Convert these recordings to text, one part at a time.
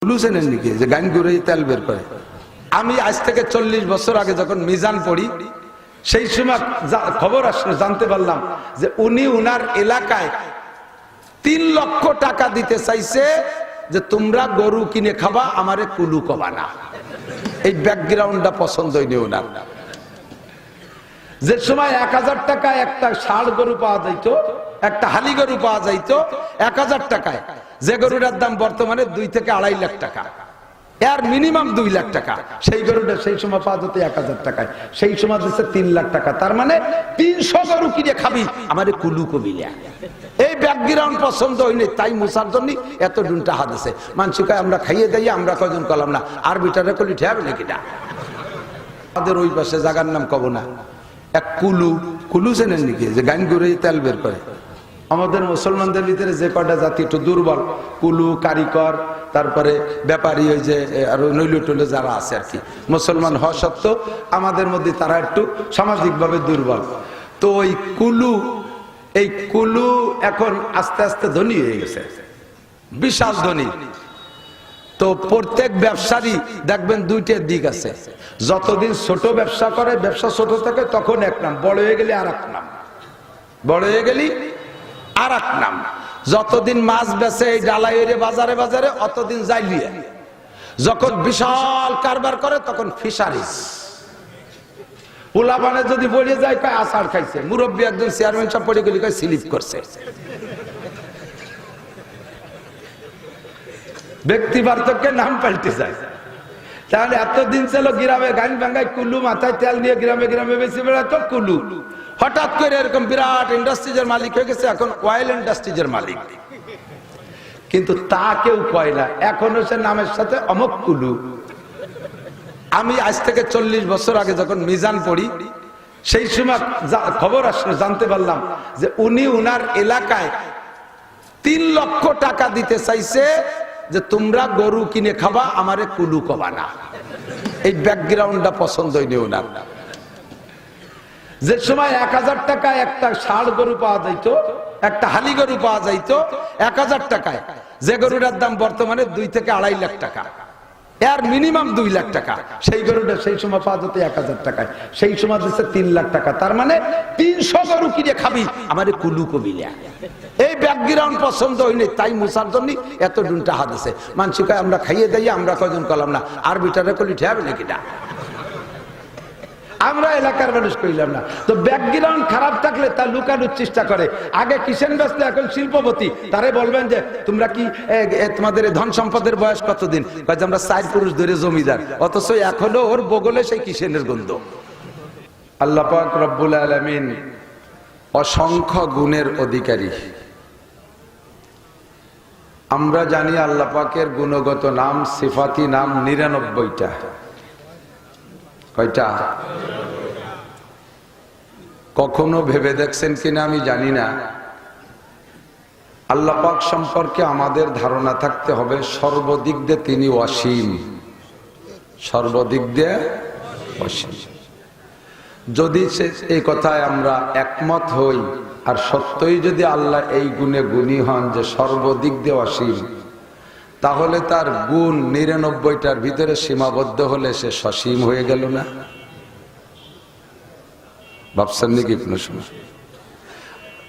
বুঝেন নাকি যে গান করে তেল বের করে। আমি আজ থেকে 40 বছর আগে যখন মিজান পড়ি সেই সময় খবর আসলে জানতে পারলাম যে উনি উনার এলাকায় 3 লক্ষ টাকা দিতে চাইছে যে তোমরা গরু কিনে খাবা, আমারে কুলু কবা না। এই ব্যাকগ্রাউন্ডটা পছন্দ হয়নি ওনার। যে সময় 1000 টাকায় একটা ষাঁড় গরু পাওয়া যাইতো, একটা হালি গরু পাওয়া যাইতো 1000 টাকায়, যে গরুটার দাম বর্তমানে 2 থেকে 2.5 লাখ টাকা, এর মিনিমাম 2 লাখ টাকা, সেই গরুটা সেই সময় পাওয়া যেত 1000 টাকায়, সেই সময় দিচ্ছে 3 লাখ টাকা। তার মানে 300 গরু কিনে খাবি, আমারে কুলু কবিলা। এই ব্যাকগ্রাউন্ড পছন্দ হয়নি, তাই মুসার জন্য এত ডুনটা হাদিসে মানসিক আমরা খাইয়ে দেই, আমরা কজন কলাম না, আর বিটারে কলি ঠেবে নাকি না। আমাদের ওই পাশে জায়গার নাম কব না, এক কুলু, কুলু চেনেন নাকি যে গান করে তেল বের করে। আমাদের মুসলমানদের ভিতরে যে কটা জাতি একটু দুর্বল, কুলু, কারিকর, তারপরে ব্যাপারী, ওই যে আরো নইলে টইলে যারা আছে আর কি, মুসলমান হওয়া সত্ত্বেও আমাদের মধ্যে তারা একটু সামাজিকভাবে দুর্বল। তো ওই কুলু, এই কুলু এখন আস্তে আস্তে ধনী হয়ে গেছে, বিশাল ধনী। তো প্রত্যেক ব্যবসারই দেখবেন 2টা দিক আছে। যতদিন ছোট ব্যবসা করে, ব্যবসা ছোট থাকে, তখন এক নাম, বড় হয়ে গেলে আর এক নাম, বড় হয়ে গেলি আর এক নাম। যতদিন মাছ বেচে এই ডালাইয়ের বাজারে বাজারে, অতদিন জাইলিয়া। যখন বিশাল কারবার করে তখন ফিশারিজ। পোলাপানে যদি বলে যায় কয় আষাঢ় খাইছে, মুরব্বী একজন চেয়ারম্যান সাহেব পড়ে গেলি কয় স্লিপ করছে। ব্যক্তি পার্থক্যের নাম পাল্টে যায়। তাহলে এতদিন ছিল গ্রামে গান ভাঙ্গায় কুলু, মাথায় তেল নিয়ে গ্রামে গ্রামে বেশি বেড়াতো কুলু, হঠাৎ করে এরকম বিরাট ইন্ডাস্ট্রিজের মালিক হয়ে গেছে, এখন অয়েল ইন্ডাস্ট্রিজের মালিক। কিন্তু তা কেউ কয় না, এখনো সে নামের সাথে অমক কুলু। আমি আজ থেকে 40 বছর আগে যখন মিজান পড়ি সেই সময় খবর আসলে জানতে পারলাম যে উনি উনার এলাকায় 3 লক্ষ টাকা দিতে চাইছে যে তোমরা গরু কিনে খাবা, আমারে কুলু কবা না। এই ব্যাকগ্রাউন্ডটা পছন্দ হয়নি ওনার। যে সময় 1000 টাকায় একটা ষাঁড় গরু পাওয়া যাইতো, একটা হালি গরু পাওয়া যাইতো 1000 টাকায়, যে গরুটার দাম বর্তমানে 2 থেকে 2.5 লাখ টাকা, এর মিনিমাম 2 লাখ টাকা, সেই গরুটা সেই সময় পাওয়া যেত 1000 টাকায়, সেই সময় দিচ্ছে 3 লাখ টাকা। তার মানে 300 গরু কিনে খাবি, আমারে কুলু কবিলা। এই ব্যাকগ্রাউন্ড পছন্দ হয়নি, তাই মুসার জন্য এত ডুনটা হাদিসে মানসিক আমরা খাইয়ে দেই, আমরা কজন কলাম না, আর বিটারে কলি ঠেবে নাকি না। আমরা এলাকার মানুষ কইলাম না। তো ব্যাকগ্রাউন্ড খারাপ থাকলে তা লুকানোর চেষ্টা করে। আগে কিষেন ব্যস্ত, এখন শিল্পপতি। তারে বলবেন যে তোমরা কি তোমাদের ধন সম্পদের বয়স কতদিন? আমরা 4 পুরুষ ধরে জমিদার, অথচ এখনো ওর বগলে সেই কিষেনের গন্ধ। আল্লাহ পাক রব্বুল আলামিন অসংখ্য গুণের অধিকারী। আমরা জানি আল্লাহ পাকের গুণগত নাম, সিফাতি নাম 99টা। কয়টা? কখনো ভেবে দেখছেন কিনা আমি জানি না, আল্লাহ পাক সম্পর্কে আমাদের ধারণা থাকতে হবে সর্বদিক দিয়ে তিনি অসীম, সর্বদিক দিয়ে অসীম। যদি এই কথায় আমরা একমত হই, আর সত্যই যদি আল্লাহ এই গুণে গুণী হন যে সর্বদিক দিয়ে অসীম, তাহলে তার গুণ 99টার ভিতরে সীমাবদ্ধ হলে সে সসীম হয়ে গেল না? ভাবছেন নাকি কোনো সময়?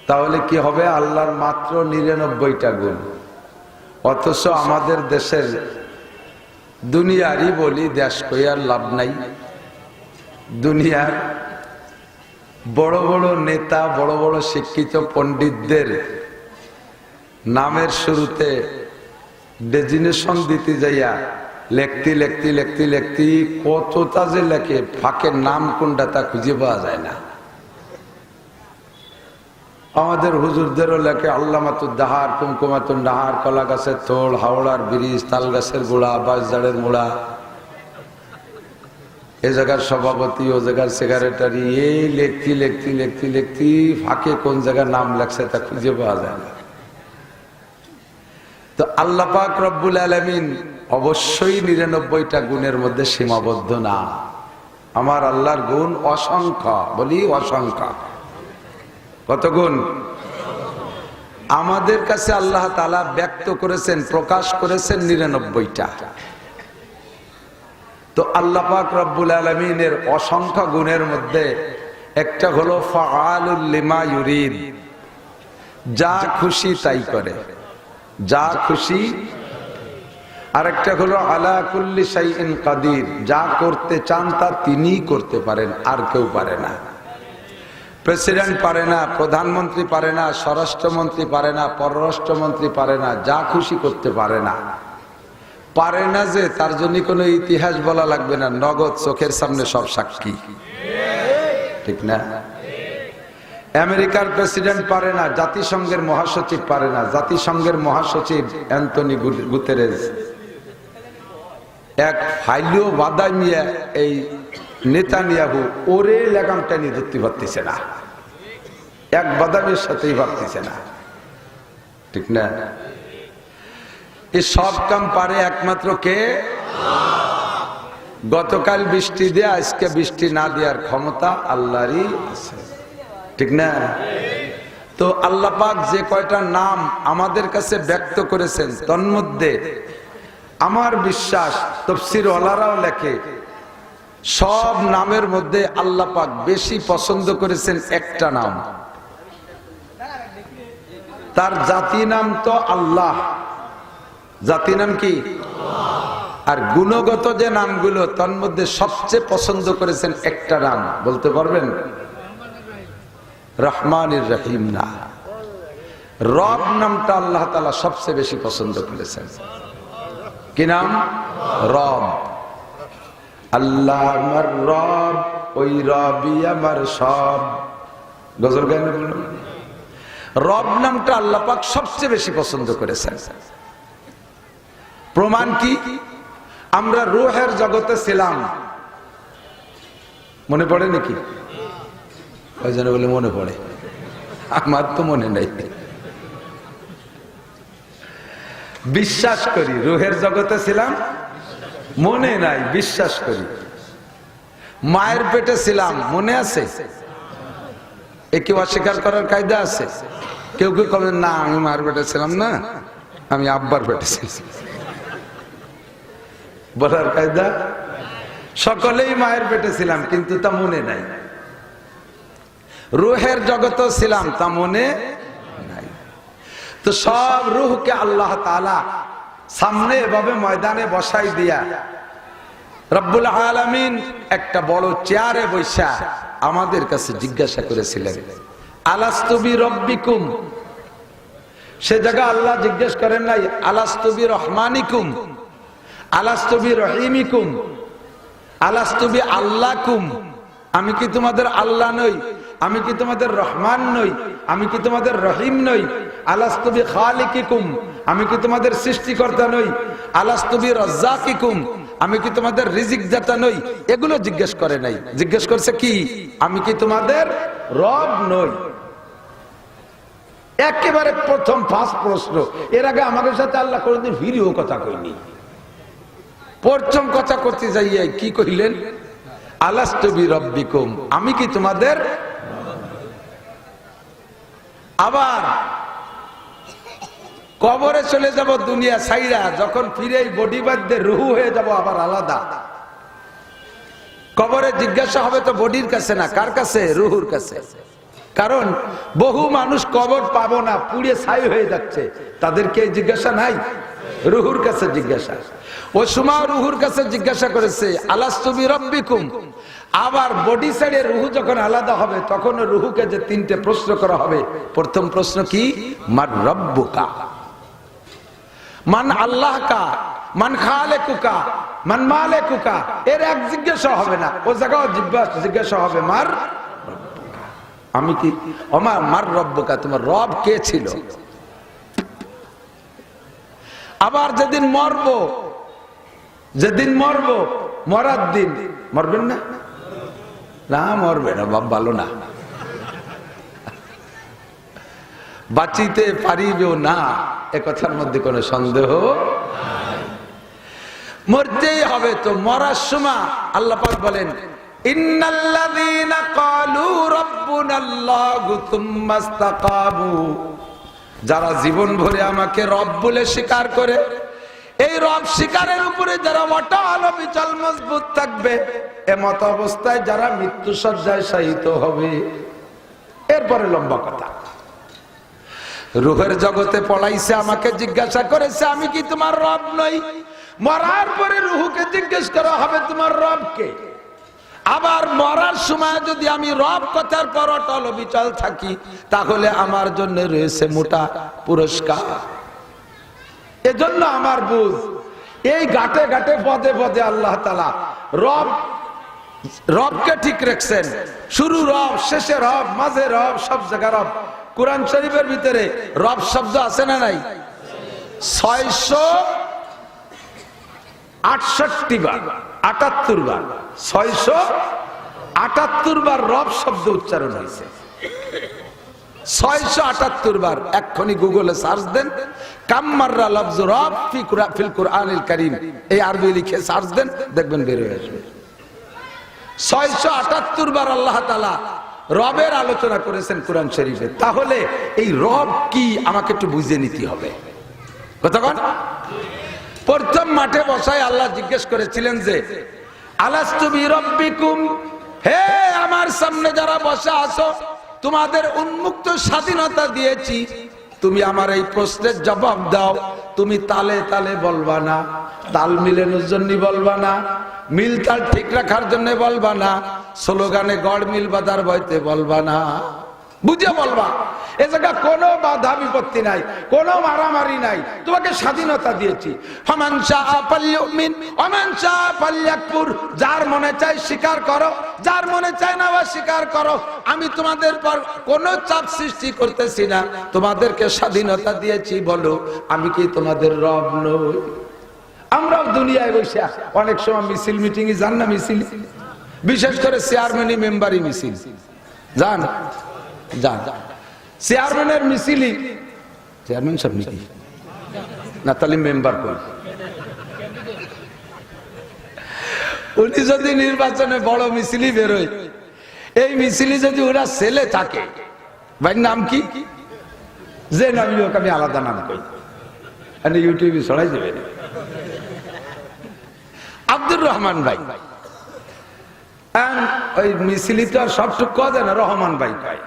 তাহলে কি হবে? আল্লাহর মাত্র 99টা গুণ, অথচ আমাদের দেশের দুনিয়ারই বলি, দেশ কই আর লাভ নাই, দুনিয়ার বড় বড় নেতা, বড় বড় শিক্ষিত পণ্ডিতদের নামের শুরুতে ডেজিনেশন দিতে যাইয়া লেখতি লেখতি লেখতি লেখতি কতটা যে লেখে, ফাঁকের নাম কোনটা তা খুঁজে পাওয়া যায় না। আমাদের হুজুরদেরও লেখে আল্লামাতুদ দাহার, কুমকুমাতুন নাহার, কলা গাছের থোড়, হাওড়ার ব্রিজ, তাল গাছের গোড়া, বাঁশঝাড়ের মোড়া, এ জায়গার সভাপতি, ও জায়গার সেক্রেটারি, এই লেখতি লেখতি লেখতি লেখতি ফাঁকে কোন জায়গার নাম লেখছে তা খুঁজে পাওয়া যায় না। তো আল্লাহ পাক রব্বুল আলামিন অবশ্যই 99টা গুণের মধ্যে সীমাবদ্ধ না। আমার আল্লাহর গুণ অসংখ্য, বলি অসংখ্য। কত গুণ? আমাদের কাছে আল্লাহ তাআলা ব্যক্ত করেছেন, প্রকাশ করেছেন 99টা। তো আল্লাহ পাক রব্বুল আলামিনের অসংখ্য গুণের মধ্যে একটা হলো ফাআলুল লিমা ইউরিদ, যা খুশি তাই করে, যা খুশি। আরেকটা হলো আলা কুল্লি শাইইন কাদির, যা করতে চান তা তিনিই করতে পারেন, আর কেউ পারে না। প্রেসিডেন্ট পারে না, প্রধানমন্ত্রী পারে না, স্বরাষ্ট্রমন্ত্রী পারে না, পররাষ্ট্রমন্ত্রী পারে না, যা খুশি করতে পারে না। পারে না যে তার জন্য কোনো ইতিহাস বলা লাগবে না, নগদ চোখের সামনে সব সাক্ষী, ঠিক না? আমেরিকার প্রেসিডেন্ট পারে না, জাতিসংঘের মহাসচিব পারে না। জাতিসংঘের মহাসচিব অ্যান্টনি গুতেরেস এক ফাইলিও বাধা নিয়ে এই নেতানিয়াহু ওরে লাগামটা নিয়ে ধরতে পারতেছে না, এক বাদামের সাথেই পারতেছে না, ঠিক না? এই সব কাম পারে একমাত্র কে? গতকাল বৃষ্টি দেয়া, আজকে বৃষ্টি না দেওয়ার ক্ষমতা আল্লাহরই আছে, ঠিক না? তো আল্লাহ পাক যে কয়টা নাম আমাদের কাছে ব্যক্ত করেছেন, তন্মধ্যে আমার বিশ্বাস তাফসীর ওয়ালারাও লেখে সব নামের মধ্যে আল্লাহ পাক বেশি পছন্দ করেছেন একটা নাম, তার জাতি নাম তো আল্লাহ। জাতি নাম কি? আর গুণগত যে নামগুলো তন্মধ্যে সবচেয়ে পছন্দ করেছেন একটা নাম, বলতে পারবেন? রহমানির রহিম না, রব নামটা আল্লাহ তাআলা সবচেয়ে বেশি পছন্দ করেছেন। কি নাম? রব। আল্লাহ আমার রব, ওই রবই আমার সব। গজল গানে বলুন, রব নামটা আল্লাহ পাক সবচেয়ে বেশি পছন্দ করেছেন। প্রমাণ কি? আমরা রূহের জগতে ছিলাম, মনে পড়ে নাকি? কয়জনে বলে মনে পড়ে? আমার তো মনে নাই। বিশ্বাস করি রূহের জগতে ছিলাম, মনে নাই, বিশ্বাস করি। মায়ের পেটে ছিলাম, মনে আছে? একে অস্বীকার করার কায়দা আছে? কেউ কেউ বলেন না আমি মায়ের পেটে ছিলাম না, আমি আব্বার পেটে ছিলাম, বলার কায়দা? সকলেই মায়ের পেটে ছিলাম কিন্তু তা মনে নাই। রূহের জগতে ছিলাম, তা মনে নাই। তো সব রূহকে আল্লাহ তাআলা সামনে এভাবে ময়দানে বসাই দিয়া রব্বুল আলামিন একটা বড় চেয়ারে বসা আমাদের কাছে জিজ্ঞাসা করেছিলেন, আলাস্তু বিরব্বিকুম। সে জায়গায় আল্লাহ জিজ্ঞেস করেন নাই আলাস্তু বিরহমানিকুম, আলাস্তু বিরহিমিকুম, আলাস্তু বিআল্লাকুম। আমি কি তোমাদের আল্লাহ নই? আমি কি তোমাদের রহমান নই? আমি কি তোমাদের রহিম নই? আলাস্তু বিখালিকিকুম, আমি কি তোমাদের সৃষ্টিকর্তা নই? আলাস্তু বিরাজ্জাকিকুম, আমি কি তোমাদের রিজিক দাতা নই? এগুলো জিজ্ঞেস করে নাই। জিজ্ঞেস করছে কি? আমি কি তোমাদের রব নই? একেবারে প্রথম ফার্স্ট প্রশ্ন। এর আগে আমাদের সাথে আল্লাহ কোনদিন ভিডিও কথা কইনি। প্রথম কথা করতে যাইয়ে কি কইলেন? আলাস্তু বিরব্বিকুম, আমি কি তোমাদের? আবার কবরে চলে যাব দুনিয়া ছাইরা, যখন ফিরে বডি বাদ রুহু হয়ে যাব আবার আলাদা। কবরে জিজ্ঞাসা হবে তো বডির কাছে না, কার কাছে? রুহুর কাছে। কারণ বহু মানুষ কবর পাবো না, পুড়ে ছাই হয়ে যাচ্ছে, তাদেরকে জিজ্ঞাসা নাই, রুহুর কাছে জিজ্ঞাসা। ওই সময় রুহুর কাছে জিজ্ঞাসা করেছে আলাস্তু বিরব্বিকুম। আবার বডি সাইডে রুহু যখন আলাদা হবে তখন রুহুকে যে তিনটে প্রশ্ন করা হবে। প্রথম প্রশ্ন কি? মান রব্বুকা, মান আল্লাহকা, মান খালিকুকা, মান মালিকুকা। এর এক জিজ্ঞাসা হবে না, ও জায়গায় জিজ্ঞাসা হবে মার রব্বুকা। আমি কি ওমার মার রব্বুকা, তোমার রব কে ছিল? আবার যেদিন মরবো, যেদিন মরবো, মরার দিন মরবেন না? না মরবে না, বাপ ভালো না, বাঁচিতে পারিবেও না, এ কথার মধ্যে কোনো সন্দেহ। মরতেই হবে। তো মরার সময় আল্লাহ পাক বলেন ইন্নাল্লাযীনা ক্বালু রাব্বুনাল্লাহু থুম্মা ইসতাকামু যারা জীবন ভরে আমাকে রব বলে স্বীকার করে, এই রব স্বীকারের উপরে যারা অটল অবিচল মজবুত থাকবে, এমত অবস্থায় যারা মৃত্যু শয্যায় শায়িত হবে। এরপরে লম্বা কথা, রূহের জগতে পড়াইছে, আমাকে জিজ্ঞাসা করেছে আমি কি তোমার রব নই? মরার পরে রূহকে জিজ্ঞেস করা হবে তোমার রব কে? আবার মরার সময় যদি আমি রব কথার পর অটল অবিচল থাকি, তাহলে আমার জন্য রয়েছে মোটা পুরস্কার। এজন্য আমার বুঝ, এই ঘাটে ঘাটে পদে পদে আল্লাহ তাআলা রবকে ঠিক রাখছেন। শুরু রব, শেষে রব, মাঝে রব, সব জায়গা রব। কুরআন শরীফের ভিতরে রব শব্দ আছে না নাই? 668 বার, 78 বার, 678 বার রব শব্দ উচ্চারণ হয়েছে। 678 বার। এক্ষুনি গুগলে সার্চ দেন, কাম্মাররা লফজ রব ফিল কুরআনিল কারীম, এই আরবি লিখে সার্চ দেন, দেখবেন বের হয়ে আসবে। 678 বার আল্লাহ তাআলা রবের আলোচনা করেছেন কোরআন শরীফে। তাহলে এই রব কি আমাকে একটু বুঝে নিতে হবে। কতক্ষণ? প্রথম মাঠে বসায় আল্লাহ জিজ্ঞেস করেছিলেন যে আলাস্তু বিরাব্বিকুম, হে আমার সামনে যারা বসে আছো, তোমাদের উন্মুক্ত স্বাধীনতা দিয়েছি, তুমি আমার এই প্রশ্নের জবাব দাও। তুমি তালে তালে বলবা না, তাল মিলানোর জন্য বলবা না, মিল তাল ঠিক রাখার জন্য বলবা না, স্লোগানে গড় মিল বাঁধার ভয়তে বলবা না, বুঝে বলবা। এ জায়গা কোনো বাধা বিপত্তি নাই, কোনো মারামারি নাই, তোমাকে স্বাধীনতা দিয়েছি। ফামান শাআ ফালইউমিন ওয়া মান শাআ ফালইয়াকফুর, যার মনে চায় স্বীকার করো, যার মনে চায় না স্বীকার করো। আমি তোমাদের পর কোনো চাপ সৃষ্টি করতেছি না, তোমাদেরকে স্বাধীনতা দিয়েছি। বলো আমি কি তোমাদের রব নই? আমরাও দুনিয়ায় বসে অনেক সময় মিছিল মিটিং এ যান না, মিছিল, বিশেষ করে চেয়ারম্যানি মেম্বারি মিছিল যান, যান। চেয়ারম্যানের মিছিলই, চেয়ারম্যান সব মিছিল না, তাহলে মেম্বার করি। উনি যদি নির্বাচনে বড় মিছিলই বেরোয়, এই মিছিলে যদি ওরা ছেলে থাকে, ভাই নাম কি, যে নাম হোক, আমি আলাদা নাম করি, ইউটিউবে ছড়াই দেবে। আব্দুর রহমান ভাই, ওই মিছিলি তো আর সবটুক কয় না, রহমান ভাই কয়।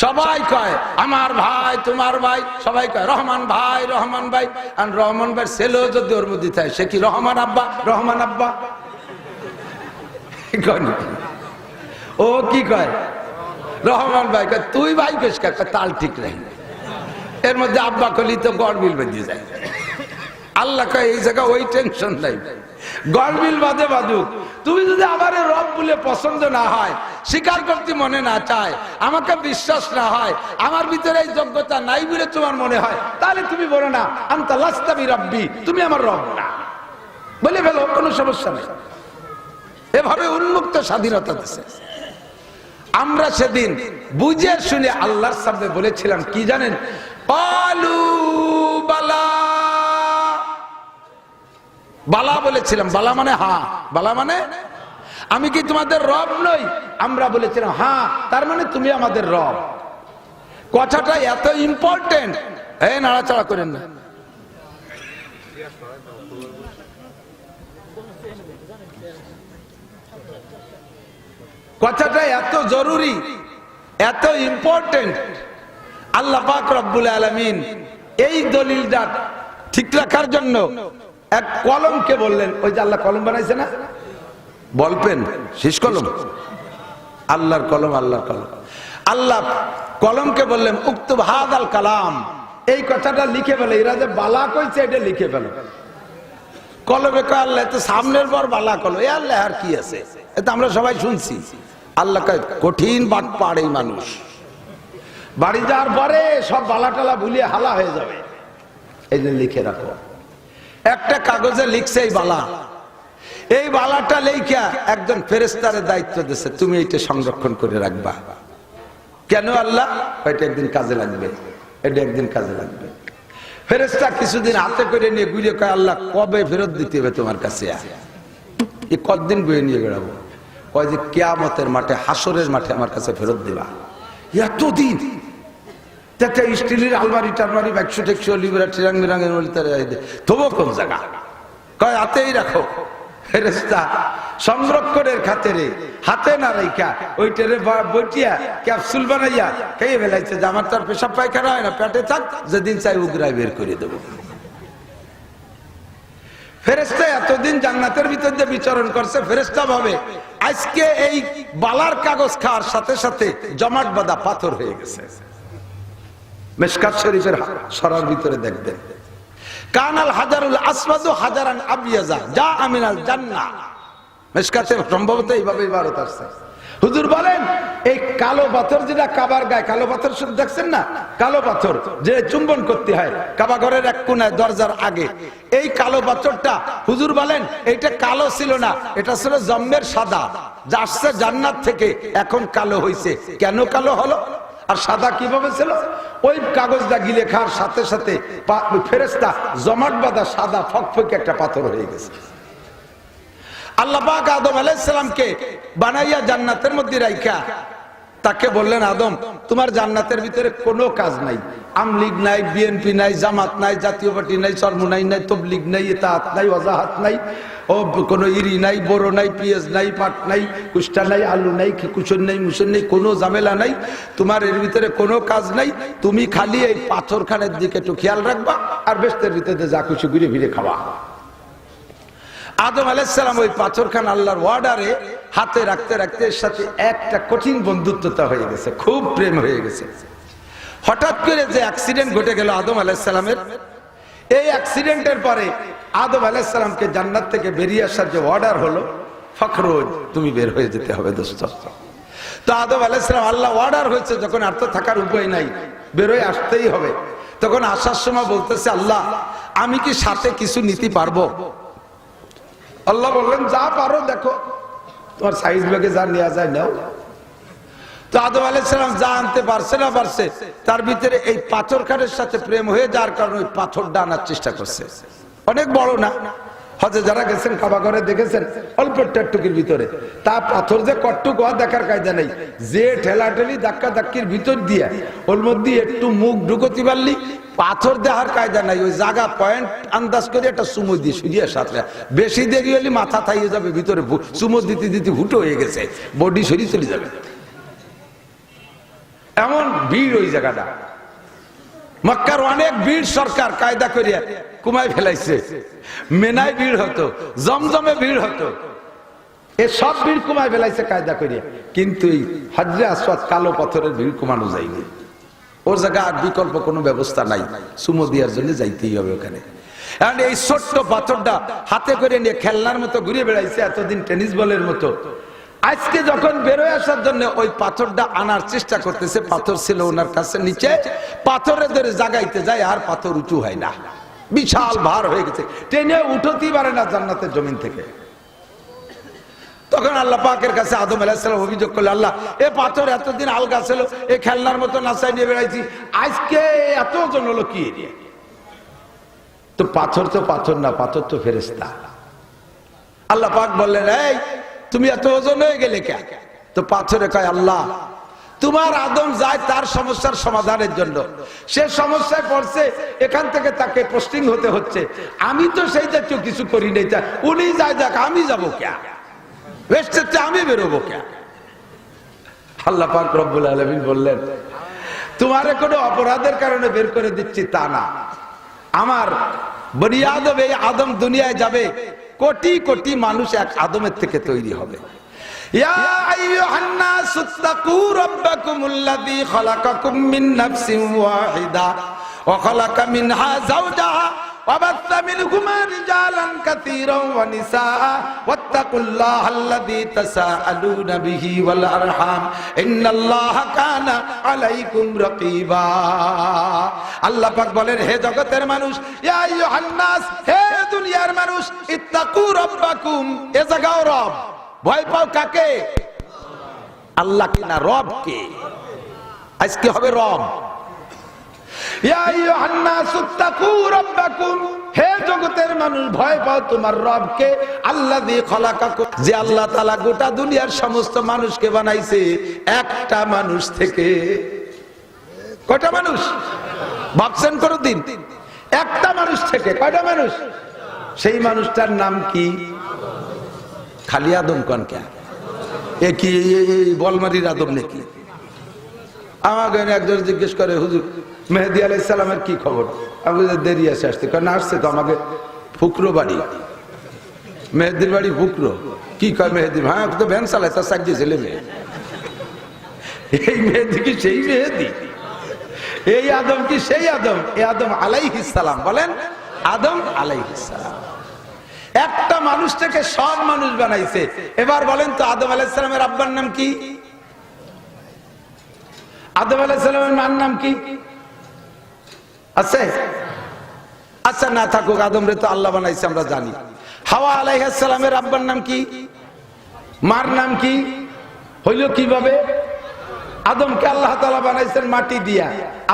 সবাই কয় আমার ভাই, তোমার ভাই, সবাই কয় রহমান ভাই, রহমান ভাই। আর রহমান ভাই ছেলেও যদি ওর মধ্যে থাকে, সে কি রহমান আব্বা? রহমান আব্বা ও কি কয়? রহমান ভাই কয় তুই ভাই কেস, তাল ঠিক নাই। এর মধ্যে আব্বা কলি তো গড়বিল বেঁধে যায়। আল্লাহ কয় এই জায়গা ওই টেনশন নাই, গড়বিল বাদে বাদুক। তুমি যদি আমার রব বলে পছন্দ না হয়, স্বীকার করতে মনে না চায়, আমাকে বিশ্বাস না হয়, আমার ভিতরে এই যোগ্যতা নাই বলে তোমার মনে হয়, তাহলে তুমি বলো না আনতা লাস্তা বিরাব্বি, তুমি আমার রব না, বলে ফেলো, কোনো সমস্যা নেই। এভাবে উন্মুক্ত স্বাধীনতা দিচ্ছে। আমরা সেদিন বুঝে শুনে আল্লাহর সামনে বলেছিলাম কি জানেন? কালু বালা, বালা বলেছিলাম। বালা মানে হ্যাঁ, বালা মানে আমি কি তোমাদের রব নই? আমরা বলেছিলাম হ্যাঁ, তার মানে তুমি আমাদের রব। কথাটা এত ইম্পর্টেন্ট, এই নাড়াচাড়া করেন না। কথাটা এত জরুরি, এত ইম্পর্টেন্ট। আল্লাহ পাক রব্বুল আলামিন এই দলিলটা ঠিক রাখার জন্য এক কলমকে বললেন, ওই যে আল্লাহ কলম বানাইছে না, বল পেন, শেষ কলম, আল্লাহর কলম, আল্লাহর কলম। আল্লাহ কলমকে বললেন উক্তুব হাদাল কালাম, এই কথাটা লিখে ফেলে। এরা যে বালা কইছে এটা লিখে ফেলো। কলমে কয় আল্লাহ তো সামনের পর বালা কলম, এ আল্লাহ আর কি আছে, এটা আমরা সবাই শুনছি। আল্লাহ কয় কঠিন বাট পাড়ে মানুষ, বাড়ি যাওয়ার পরে সব বালা টালা ভুলিয়ে হালা হয়ে যাবে, এই যে লিখে রাখো। একটা কাগজে লিখছে এই বালা, এই বালাটা লেখা একজন ফেরেশতারে দায়িত্ব দিয়েছে, তুমি এটা সংরক্ষণ করে রাখবা। কেন আল্লাহ? এটা একদিন কাজে লাগবে, এটা একদিন কাজে লাগবে। ফেরেশতা কিছুদিন হাতে করে নিয়ে ঘুরে কয় আল্লাহ কবে ফেরত দিতে হবে তোমার কাছে? এই কতদিন বয়ে নিয়ে বেড়াবো? কয় যে কিয়ামতের মাঠে, হাসরের মাঠে আমার কাছে ফেরত দিবা। এতদিন একটা স্টিলের আলমারি টালমারি 100 লিবার টিরাং মিরাঙের মধ্যে তবু কোন জায়গা কয় হাতেই রাখো। ফেরেশতা সংরক্ষণের খাতিরে হাতে না রাইখা ওইটারে বইটিয়া ক্যাপসুল বানাইয়া খেয়ে ফেলাইছে যে আমার তার পেশাব পায়খানা হয় না, পেটে থাক, যেদিন চাই উগরায় বের করে দেবো। ফেরেশতা এতদিন জান্নাতের ভিতর দিয়ে বিচরণ করছে, ফেরেশতা ভাবে আজকে এই বালার কাগজ খাওয়ার সাথে সাথে জমাট বাঁধা পাথর হয়ে গেছে। মিশকাত শরীফের সরার ভিতরে দেখবেন, কানাল হাজারুল আসওয়াদু হাজারান আবিয়াজা যা আমিনাল জান্নাহ। মিশকাতে সম্ভবত এইভাবে ইবারত আছে। হুজুর বলেন এই কালো পাথর যেটা কাবার গায়ে কালো পাথর শুধু দেখছেন না, কালো পাথর যে চুম্বন করতে হয় কাবা ঘরের এক কোণায় দরজার আগে, এই কালো পাথরটা হুজুর বলেন এইটা কালো ছিল না, এটা ছিল জম্মের সাদা, যা আসছে জান্নাত থেকে, এখন কালো হইছে। কেন কালো হলো আর সাদা কিভাবে ছিল? ওই কাগজটা গিলে খাওয়ার সাথে সাথে ফেরেশতা জমাট বাঁধা সাদা ফকফকে একটা পাথর হয়ে গেছে। আল্লাহ পাক আদম আলাইহিস সালামকে বানাইয়া জান্নাতের মধ্যে রাইখা তাকে বললেন, আদম তোমার জান্নাতের ভিতরে কোনো কাজ নাই, আমলিগ নাই, বিএনপি নাই, জামাত নাই, জাতীয় পার্টি নাই, চরমুনাই নাই, তবলিগ নাই, ইতাআত নাই, ওয়াজাহাত নাই, ও কোনো ইরি নাই, বড় নাই, পিএস নাই, পাট নাই, কুষ্টা নাই, আলু নাই, কুসুন নাই, মুসুন নাই, কোনো ঝামেলা নাই, তোমার এর ভিতরে কোনো কাজ নাই, তুমি খালি এই পাথরখানের দিকে একটু খেয়াল রাখবা আর বেস্তের ভিতরে যা খুশি ঘুরে ফিরে খাওয়া। আদম আলাইহিস সালাম ওই পাথরখান আল্লাহর ওয়ার্ডারে হাতে রাখতে রাখতে এর সাথে একটা কঠিন বন্ধুত্বতা হয়ে গেছে, খুব প্রেম হয়ে গেছে। হঠাৎ করে যে অ্যাক্সিডেন্ট ঘটে গেল আদম আলাইহিস সালামের, এই অ্যাক্সিডেন্টের পরে আদম আলাইহিস সালামকে জান্নাত থেকে বেরিয়ে আসার যে অর্ডার হলো, ফখরুজ তুমি বের হয়ে যেতে হবে দোস্ত। তো আদম আলাইহিস সালাম আল্লাহ অর্ডার হয়েছে যখন, আর তো থাকার উপায় নাই, বের হয়ে আসতেই হবে। তখন আসার সময় বলতেছে, আল্লাহ আমি কি সাথে কিছু নিতে পারবো? আল্লাহ বললেন যা পারো দেখো, তোমার সাইজ ব্যাগে যা নেওয়া যায় নাও। তো আদম আলাইহিস সালাম যা আনতে পারছে না পারছে, তার ভিতরে এই পাথরখানের সাথে প্রেম হয়ে যাওয়ার কারণে ওই পাথরটা আনার চেষ্টা করছে। অনেক বড় না, হজে যারা গেছেন কাবা ঘরে দেখেছেন অল্প টুকির ভিতরে, তা পাথর যে কট্টুক হওয়া দেখার কায়দা নেই, যে ঠেলাঠেলি ধাক্কা ধাক্কির ভিতর দিয়ে ওর মধ্যে একটু মুখ ঢুকতে পারলি পাথর দেখার কায়দা নাই, ওই জায়গা পয়েন্ট আন্দাজ করে একটা চুমো দিয়ে সুজিয়ে সাথে, বেশি দেরি হলে মাথা থাইয়ে যাবে, ভিতরে চুমো দিতে দিতে হুটো হয়ে গেছে, বডি সরিয়ে চলে যাবে, এমন ভিড় ওই জায়গাটা। মক্কার অনেক ভিড় সরকার কায়দা করিয়া কুমায় ফেলাইছে, মেনায় ভিড় হতো, জমজমে ভিড় হতো, এ সব ভিড় কুমায় ফেলাইছে কায়দা করিয়া, কিন্তু এই হজরে আসওয়াদ কালো পাথরের ভিড় কমানো যায়নি। ওর জায়গা আর বিকল্প কোনো ব্যবস্থা নাই, সুমো দেওয়ার জন্য যাইতেই হবে ওখানে। এই ছোট্ট পাথরটা হাতে করে নিয়ে খেলনার মতো ঘুরে বেড়াইছে এতদিন টেনিস বলের মতো, আজকে যখন বেরোয় আসার জন্য ওই পাথরটা আনার চেষ্টা করতেছে, পাথর ছিল ওনার কাছে নিচে, পাথরে ধরে জাগাইতে যায় আর পাথর উঁচু হয় না, বিশাল ভার হয়ে গেছে, টেনে উঠতেই পারে না জান্নাতের জমিন থেকে। তখন আল্লাহ পাকের কাছে আদম আলাইহিস সালাম অভিযোগ করলেন, আল্লাহ এ পাথর এতদিন আলগা ছিল, এই খেলনার মতো নাচাই নিয়ে বেড়াইছি, আজকে এত ওজন হলো কি এরিয়া? তো পাথর না, পাথর তো ফেরেশতা। আল্লাহ পাক বললেন, এই তুমি এত ওজন হয়ে গেলে কেন? তো পাথরে কয়, আল্লাহ তোমার আদম যায় তার সমস্যার সমাধানের জন্য, সে সমস্যায় পড়ছে, এখান থেকে তাকে পোস্টিং হতে হচ্ছে, আমি তো সেই জাতীয় কিছু করি নাই, উনি যায় যাক, আমি যাবো কে? আমি বেরোবো কে? আল্লাহ পাক রব্বুল আলামিন বললেন, তোমারে কোনো অপরাধের কারণে বের করে দিচ্ছি তা না, আমার বনি আদম, এই আদম দুনিয়ায় যাবে, কোটি কোটি মানুষ এক আদমের থেকে তৈরি হবে। ইয়া আইয়ুহান নাস ইত্তাকু রাব্বাকুমুল্লাযী খালাকাকুম মিন নাফসিন ওয়াহিদা ওয়া খালাকা মিনহা যাওজাহা وبث منهما رجالا كثيرا ونساء واتقوا الله الذي تساءلون به والارحام ان الله كان عليكم رقيبا। আল্লাহ পাক বলেন, হে জগতের মানুষ, ইয়া আইয়ুহান নাস, হে দুনিয়ার মানুষ, ইত্তাকু রাব্বাকুম, এ জাগাও রব, ভয় পাও কাকে? আল্লাহকে না, রবকে। আজকে হবে রব। ইয়া আইয়ুহান নাস ইত্তাকু রাব্বাকুম, হে জগতের মানুষ ভয় পাও তোমার রবকে, আল্লাযী খালাকাকুম, যে আল্লাহ তাআলা গোটা দুনিয়ার সমস্ত মানুষকে বানাইছে একটা মানুষ থেকে। কয়টা মানুষ ভাবছেন কোনদিন? একটা মানুষ থেকে কয়টা মানুষ? সেই মানুষটার নাম কি? খালি আদম কন কে? এ কি বলমারির আদম নাকি? আমাকে একজন জিজ্ঞেস করে, হুজুর মেহেদী আলাইহিস সালামের কি খবর? আমি দেরি আছে আসতে, কারণ আসছে তো আমাকে ফুকরো বাড়ি, মেহেদির বাড়ি ফুকরো। কি কয় মেহেদি? হ্যাঁ তো ভ্যান চালায়, তার চাকরি ছেলে মেয়ে। এই মেহেদি কি সেই মেহেদি? এই আদম কি সেই আদম? এই আদম আলাইহিস সালাম। বলেন আদম আলাইহিস সালাম। একটা মানুষ থেকে সব মানুষ বানাইছে। এবার বলেন তো আদম আলাইহিস সালামের আব্বার নাম কি? আদম আলাইহিস সালামের মার নাম কি আছে? আচ্ছা না থাকুক, আদম রে তো আল্লাহ বানাইছে আমরা জানি। হাওয়া আলাইহিস সালামের আব্বার নাম কি? মার নাম কি? হইল কিভাবে? আদমকে আল্লাহ তাআলা বানাইছেন মাটি দিয়া,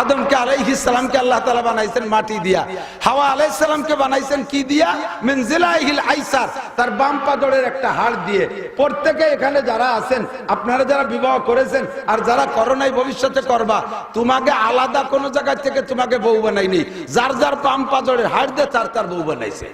আদমকে আলাইহিস সালামকে আল্লাহ তাআলা বানাইছেন মাটি দিয়া। হাওয়া আলাইহিস সালামকে বানাইছেন কি দিয়া? মিন জিলাইহিল আইসার, তার বাম পাজরের একটা হাড় দিয়ে। প্রত্যেকে এখানে যারা আছেন, আপনারা যারা বিবাহ করেছেন আর যারা করোনায় ভবিষ্যতে করবা, তোমাকে আলাদা কোন জায়গা থেকে তোমাকে বউ বানাইনি। যার যার বাম পাজরের হাড় দিয়ে তার তার বউ বানাইছে।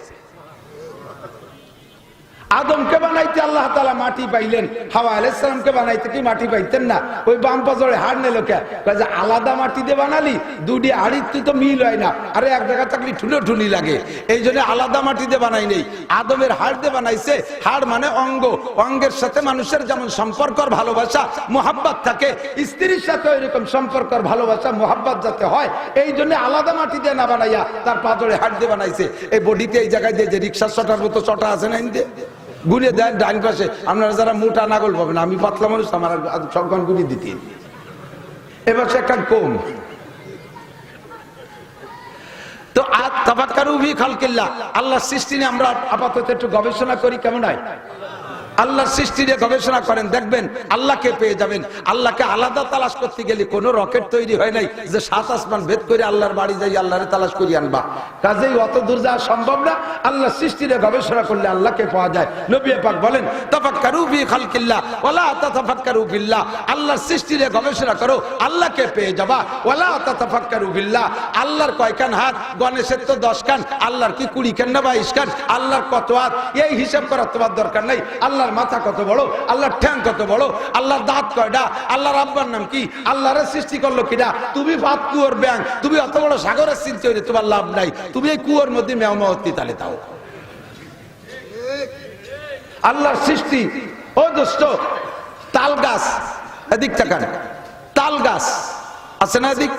আদমকে বানাইতে আল্লাহ তাআলা মাটি পাইলেন, হাওয়া আলাইহিস সালামকে বানাইতে কি মাটি পাইতেন না? ওই বাম পাজরে হাড় নিল কে? যে আলাদা মাটি দিয়ে বানালি, দুটি হাড়ির তো মিল হয় না, আরে এক জায়গা থাকলে ঠুলো ঠুনি লাগে, এই জন্য আলাদা মাটি দিয়ে বানাই নেই, আদমের হাড় দিয়ে বানাইছে। হাড় মানে অঙ্গ, অঙ্গের সাথে মানুষের যেমন সম্পর্কর ভালোবাসা মোহাব্বত থাকে, স্ত্রীর সাথে এরকম সম্পর্কর ভালোবাসা মোহাব্বত যাতে হয়, এই জন্য আলাদা মাটি দিয়ে না বানাইয়া তার পাজরে হাড় দিয়ে বানাইছে। এই বডিতে এই জায়গায় যে রিক্সার চটার মতো চটা আছে না, গুনে দেন ডাইন পাশে। আপনারা যারা মোটা নাগল পাবেন, আমি পাতলা মানুষ, আমার সবখান গুলি দিতে। এবার সে একটা কম তো তাফাক্কারু ফি খালকিল্লাহ, আল্লাহর সৃষ্টি নিয়ে আমরা আপাতত একটু গবেষণা করি, কেমন হয়? আল্লাহর সৃষ্টি নিয়ে গবেষণা করেন, দেখবেন আল্লাহকে পেয়ে যাবেন। আল্লাহকে আলাদা তালাশ করতে গেলে কোনো রকেট তৈরি হয় নাই যে 7 আসমান ভেদ করে আল্লাহর বাড়ি যাই আল্লাহরে তালাশ করি আনবা। কাজেই অত দূর যাওয়া সম্ভব না। আল্লাহর সৃষ্টি নিয়ে গবেষণা করলে আল্লাহকে পাওয়া যায়। নবী পাক বলেন তাফাক্কারু ফি খালকিল্লাহ ওয়ালা তাতাফাক্কারু বিল্লাহ, আল্লাহর সৃষ্টি নিয়ে গবেষণা করো, আল্লাহকে পেয়ে যাবা। ওয়ালা তাতাফাক্কারু বিল্লাহ, আল্লাহর কয়খান হাত? গণেশের তো 10 কান, আল্লাহর কি 20 কান না 22 কান? আল্লাহর কত হাত এই হিসাব করার তোমার দরকার নাই। আল্লাহর মাথা কত বড়, আল্লাহর ঠ্যাং কত বড়, আল্লাহর দাঁত কয়টা, আল্লাহর আব্বার নাম কি, আল্লাহর সৃষ্টি করলো কিনা? তুমি ভাত কুয়োর ব্যাং, তুমি অত বড় সাগরের চিন্তা হইলে তোমার লাভ নাই। তুমি এই কুয়োর মধ্যে মেয়মতি তালে দাও। আল্লাহর সৃষ্টি। ও দোস্ত, তাল গাছ এদিক তাকান, তাল গাছ আছে না এদিক?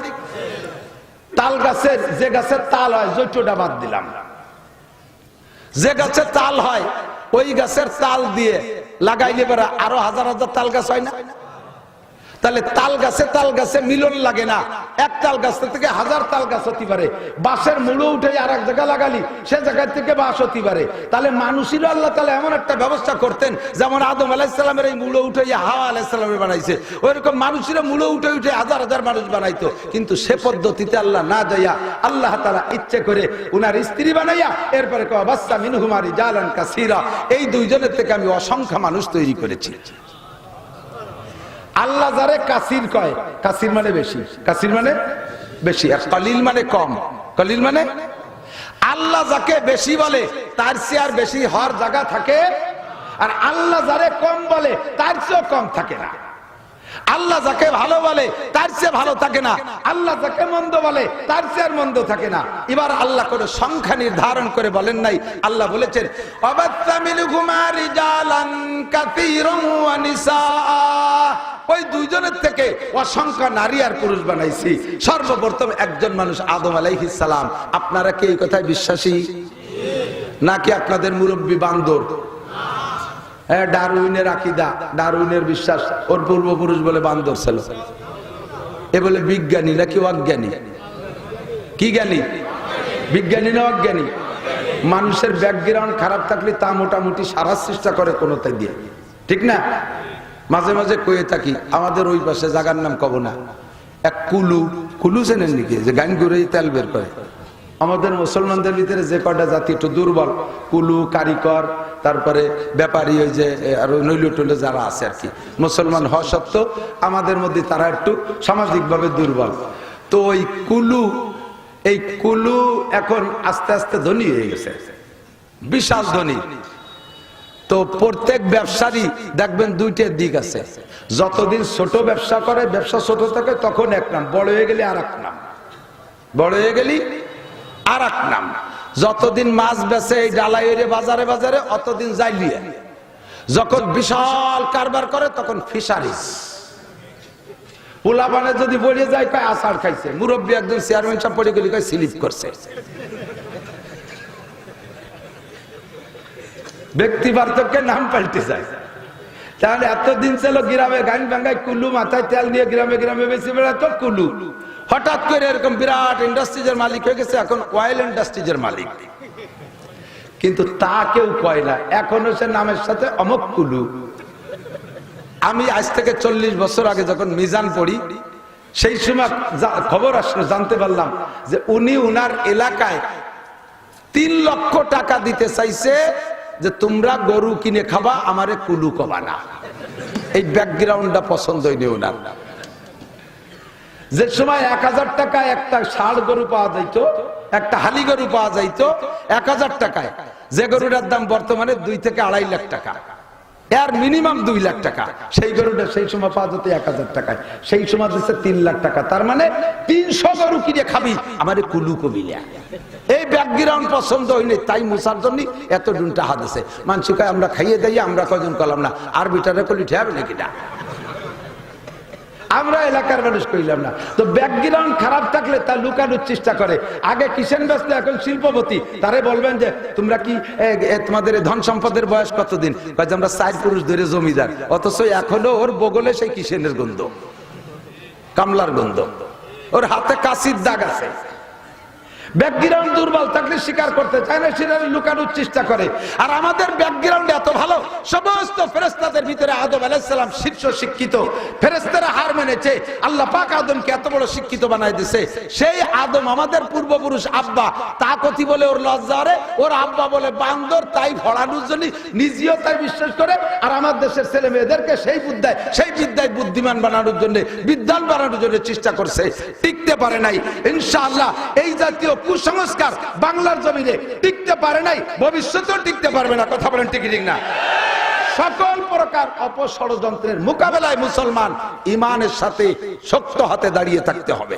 তাল গাছের যে গাছের তাল হয়, জৈটটা বাদ দিলাম, যে গাছের তাল হয় ওই গাছের তাল দিয়ে লাগাইলে পরে আরো হাজার হাজার তাল গাছ হয় না? তাহলে তাল গাছে মিলন লাগে না, এক তাল গাছ থেকে হাজার তাল গাছ হতে পারে। বাঁশের মুড়ো উঠে আর এক জায়গায় লাগালি সে জায়গা থেকে বাঁশ হতে পারে। তাহলে মানুষেরও আল্লাহ তাআলা এমন একটা ব্যবস্থা করতেন, যেমন আদম আলাইহিস সালামের এই মুড়ো উঠে হাওয়া আলাইহিস সালামের বানাইছে, ওইরকম মানুষেরও মুড়ো উঠে উঠে হাজার হাজার মানুষ বানাইতো। কিন্তু সে পদ্ধতিতে আল্লাহ না যাইয়া আল্লাহ তাআলা ইচ্ছে করে উনার স্ত্রী বানাইয়া এরপরে কয় বাসসা মিনহুমা রিজালান কাসীরা, এই দুইজনের থেকে আমি অসংখ্য মানুষ তৈরি করেছি। আল্লাহ যারে কাসির কয়, কাসির মানে বেশি, কাসির মানে বেশি, আর কলিল মানে কম। কলিল মানে আল্লাহ যাকে বেশি বলে তার চেয়ে আর বেশি হওয়ার জায়গা থাকে, আর আল্লাহ যারে কম বলে তার চেয়েও কম থাকে না। আল্লাহ যাকে ভালো বলে তার চেয়ে ভালো থাকে না, আল্লাহ যাকে মন্দ বলে তার চেয়ে আর মন্দ থাকে না। এবার আল্লাহ কোনো সংখ্যা নির্ধারণ করে বলেন নাই, আল্লাহ বলেছেন ওয়াবাত্তা মিনহুমা রিজালান কাসীরান ওয়া নিসাআ, ওই দুইজনের থেকে অসংখ্য নারী আর পুরুষ বানাইছি। সর্বপ্রথম একজন মানুষ আদম আলাইহিস সালাম। আপনারা কি এই কথায় বিশ্বাসী নাকি আপনাদের মুরব্বী বান্দর? ডারউইনের আকীদা, ডারউইনের বিশ্বাস, ওর পূর্বপুরুষ বলে বান্দর ছিল। এ বলে বিজ্ঞানী নাকি অজ্ঞানী? কি জ্ঞানী? বিজ্ঞানী না অজ্ঞানী? মানুষের ব্যাকগ্রাউন্ড খারাপ থাকলে তা মোটামুটি সারার চেষ্টা করে কোনোটাই দিয়ে, ঠিক না? মাঝে মাঝে কয়ে থাকি, আমাদের ওই পাশে জায়গার নাম কব না, এক কুলু, কুলু চেনেন নাকি? যে গান করে তেল বের করে। আমাদের মুসলমানদের ভিতরে যে কটা জাতি একটু দুর্বল, কুলু, কারিকর, তারপরে ব্যাপারী, ওই যে নৈল টৈল যারা আছে আর কি, মুসলমান হওয়া সত্ত্বেও আমাদের মধ্যে তারা একটু সামাজিকভাবে দুর্বল। তো ওই কুলু, এই কুলু এখন আস্তে আস্তে ধনী হয়ে গেছে, বিশাল ধনী। তো প্রত্যেক ব্যবসারই দেখবেন দুইটা দিক আছে। যতদিন ছোট ব্যবসা করে, ব্যবসা ছোট থাকে, তখন এক নাম, বড় হয়ে গেলে আর এক নাম, বড় হয়ে গেলি আর এক নাম। যতদিন মাছ বেচে এই ডালাইয়ের বাজারে বাজারে, অতদিন যাইলিয়া। যখন বিশাল কারবার করে তখন ফিশারিজ। পোলাপানে যদি বলে যায় কয় আচার খাইছে, মুরব্বী একজন চেয়ারম্যান সাহেব পড়ে গেলি কয় স্লিপ করছে। ব্যক্তি পার্থক্যের নাম পাল্টে যায়। তাহলে এতদিন ছিল গ্রামে গান ভাঙ্গায় কুলু, মাথায় তেল নিয়ে গ্রামে গ্রামে বেশি বেড়াতো কুলু। হঠাৎ করে এরকম বিরাট ইন্ডাস্ট্রিজের মালিক হয়ে গেছে, এখন অয়েল ইন্ডাস্ট্রিজের মালিক। কিন্তু তা কেউ কয় না, এখনো সে নামের সাথে অমক কুলু। আমি আজ থেকে 40 বছর আগে যখন মিজান পড়ি, সেই সময় খবর আসলো, জানতে পারলাম যে উনি উনার এলাকায় 3 লক্ষ টাকা দিতে চাইছে যে তোমরা গরু কিনে খাবা, আমারে কুলু কবা না। এই ব্যাকগ্রাউন্ডটা পছন্দ হয়নি ওনার। যে সময় 1000 টাকায় একটা ষাঁড় গরু পাওয়া যাইতো, একটা হালি গরু পাওয়া যাইতো 1000 টাকায়, যে গরুটার দাম বর্তমানে 2 থেকে 2.5 লাখ টাকা, এর মিনিমাম 2 লাখ টাকা। সেই গরুটা সেই সময় পাওয়া যেত 1000 টাকায়, সেই সময় দিচ্ছে 3 লাখ টাকা। তার মানে 300 গরু কিনে খাবি, আমারে কুলু কবিলা। এই ব্যাকগ্রাউন্ড পছন্দ হয়নি, তাই মুসার জন্য এত ডুনটা হাদিসে মানসিকায় আমরা খাইয়ে দেই, আমরা কজন কলাম না, আর বিটারে কলি ঠেবে নাকি না, আমরা এলাকার মানুষ কইলাম না। তো ব্যাকগ্রাউন্ড খারাপ থাকলে তা লুকানোর চেষ্টা করে। আগে কিষেন ব্যস্ত, এখন শিল্পপতি। তারে বলবেন যে তোমরা কি তোমাদের ধন সম্পদের বয়স কতদিন? আমরা 4 পুরুষ ধরে জমিদার, অথচ এখনো ওর বগলে সেই কিষেনের গন্ধ, কামলার গন্ধ, ওর হাতে কাশির দাগ আছে। ব্যাকগ্রাউন্ড দুর্বল থাকলে স্বীকার করতে চায় না, সেটা লুকানোর চেষ্টা করে। আর আমাদের ব্যাকগ্রাউন্ড এত ভালো, সমস্ত ফেরেশতাদের ভিতরে আদম আলাইহিস সালাম শীর্ষ শিক্ষিত। ফেরেশতারা হার মেনেছে, আল্লাহ পাক আদমকে এত বড় শিক্ষিত বানাই দিয়েছে। সেই আদম আমাদের পূর্বপুরুষ আব্বা, তা কতি বলে ওর লজ্জা রে, ওর আব্বা বলে বান্দর, তাই ভরানোর জন্য নিজেও তাই বিশ্বাস করে। আর আমার দেশের ছেলে মেয়েদেরকে সেই বিদ্যায় বুদ্ধিমান বানানোর জন্য, বিদ্যান বানানোর জন্য চেষ্টা করছে, টিকতে পারে নাই। ইনশাআল্লাহ এই জাতীয় কুসংস্কার বাংলার জমিনে টিকতে পারে নাই, ভবিষ্যতেও টিকতে পারবে না। কথা বলেন ঠিক ঠিক না? সকল প্রকার অপষড়যন্ত্রের মোকাবেলায় মুসলমান ইমানের সাথে শক্ত হাতে দাঁড়িয়ে থাকতে হবে।